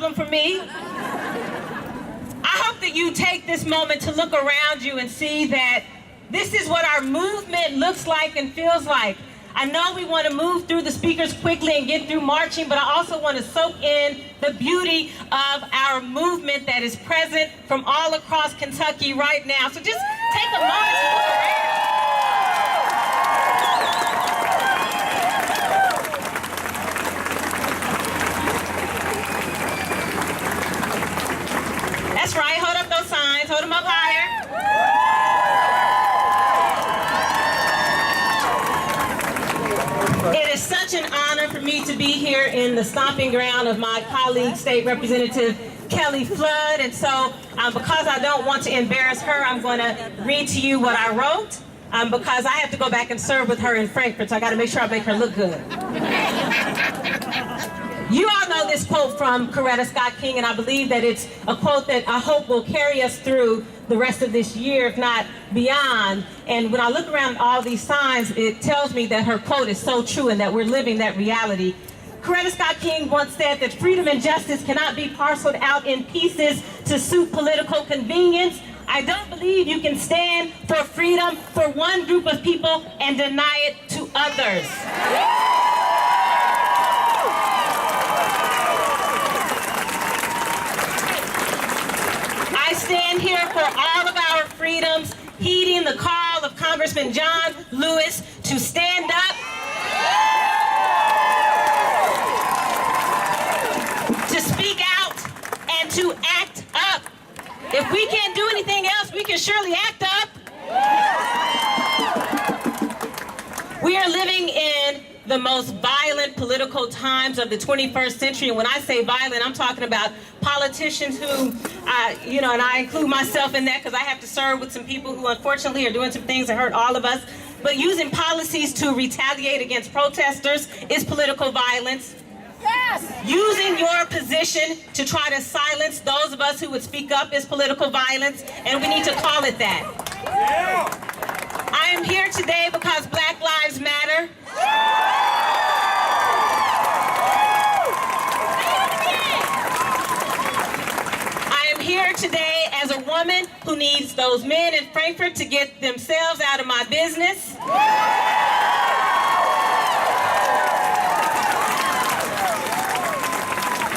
problem for me. I hope that you take this moment to look around you and see that this is what our movement looks like and feels like. I know we want to move through the speakers quickly and get through marching, but I also want to soak in the beauty of our movement that is present from all across Kentucky right now. So just take a moment to look around. That's right, hold up those signs, hold them up higher. It is such an honor for me to be here in the stomping ground of my colleague, State Representative Kelly Flood. And so, because I don't want to embarrass her, I'm going to read to you what I wrote, because I have to go back and serve with her in Frankfurt, so I got to make sure I make her look good. You all know this quote from Coretta Scott King, and I believe that it's a quote that I hope will carry us through the rest of this year, if not beyond. And when I look around all these signs, it tells me that her quote is so true and that we're living that reality. Coretta Scott King once said that freedom and justice cannot be parceled out in pieces to suit political convenience. I don't believe you can stand for freedom for one group of people and deny it to others. I stand here for all of our freedoms, heeding the call of Congressman John Lewis to stand up, to speak out, and to act up. If we can't do anything else, we can surely act up. We are living in the most violent political times of the 21st century. And when I say violent, I'm talking about politicians who, and I include myself in that because I have to serve with some people who unfortunately are doing some things that hurt all of us. But using policies to retaliate against protesters is political violence. Yes. Using your position to try to silence those of us who would speak up is political violence, and we need to call it that. Yeah. I am here today because Black Lives Matter. I am here today as a woman who needs those men in Frankfurt to get themselves out of my business.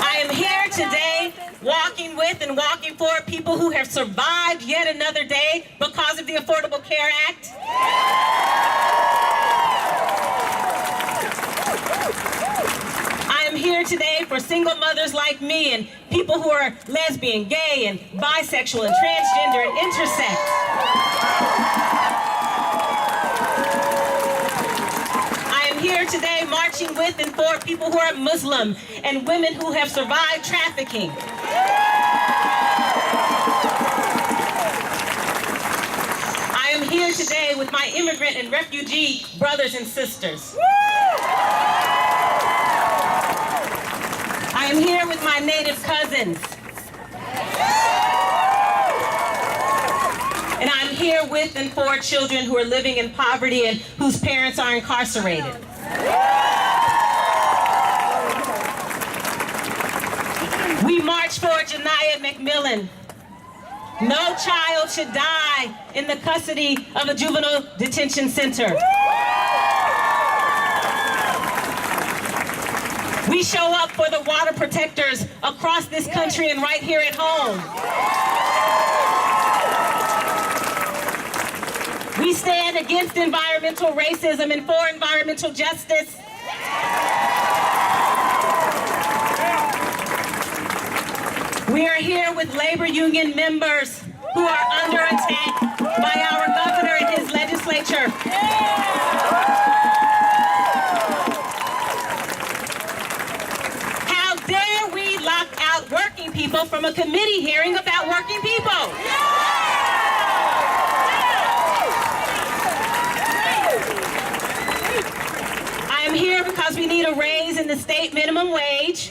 I am here today walking with and walking for people who have survived yet another day because of the Affordable Care Act. I am here today for single mothers like me and people who are lesbian, gay, and bisexual, and transgender, and intersex. I am here today marching with and for people who are Muslim and women who have survived trafficking. I am here today with my immigrant and refugee brothers and sisters. I am here with my native cousins. And I'm here with and for children who are living in poverty and whose parents are incarcerated. We march for Janiyah McMillan. No child should die in the custody of a juvenile detention center. We show up for the water protectors across this country and right here at home. We stand against environmental racism and for environmental justice. We are here with labor union members who are under attack by our governor and his legislature. How dare we lock out working people from a committee hearing about working people? I am here because we need a raise in the state minimum wage.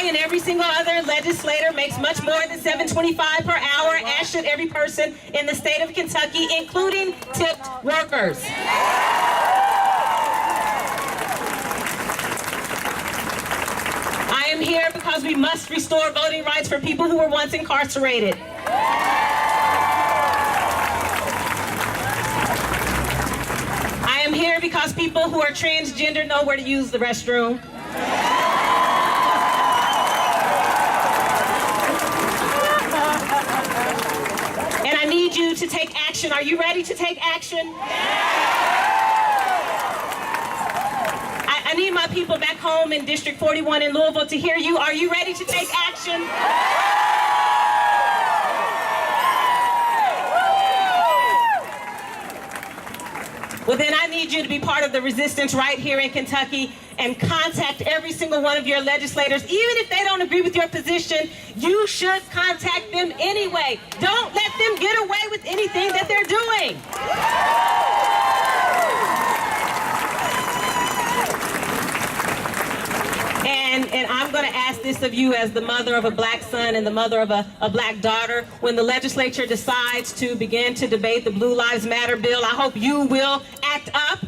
I and every single other legislator makes much more than $7.25 per hour, as should every person in the state of Kentucky, including tipped workers. is we must restore voting rights for people who were once incarcerated. I am here because people who are transgender know where to use the restroom. And I need you to take action. Are you ready to take action? I need my people back home in District 41 in Louisville to hear you. Are you ready to take action? Well, then I need you to be part of the resistance right here in Kentucky and contact every single one of your legislators. Even if they don't agree with your position, you should contact them anyway. Don't let them get away with anything that they're doing. And I'm going to ask this of you as the mother of a black son and the mother of a black daughter. When the legislature decides to begin to debate the Blue Lives Matter bill, I hope you will act up.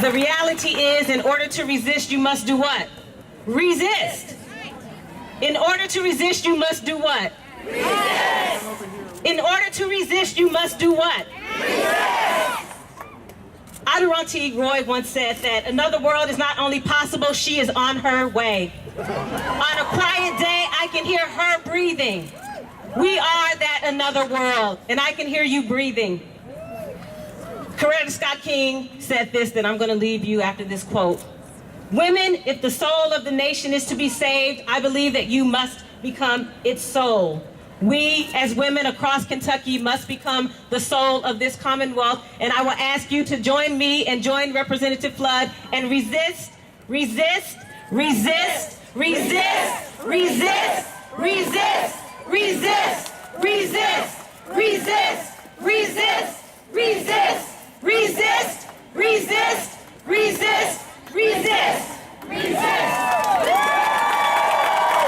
The reality is, in order to resist, you must do what? Resist. In order to resist, you must do what? Resist. In order to resist, you must do what? Resist. Aduranti Roy once said that another world is not only possible, she is on her way. On a quiet day, I can hear her breathing. We are that another world, and I can hear you breathing. Coretta Scott King said this, that I'm going to leave you after this quote. Women, if the soul of the nation is to be saved, I believe that you must become its soul. We, as women across Kentucky, must become the soul of this Commonwealth, and I will ask you to join me and join Representative Flood and resist, resist, resist, resist, resist, resist, resist, resist, resist, resist.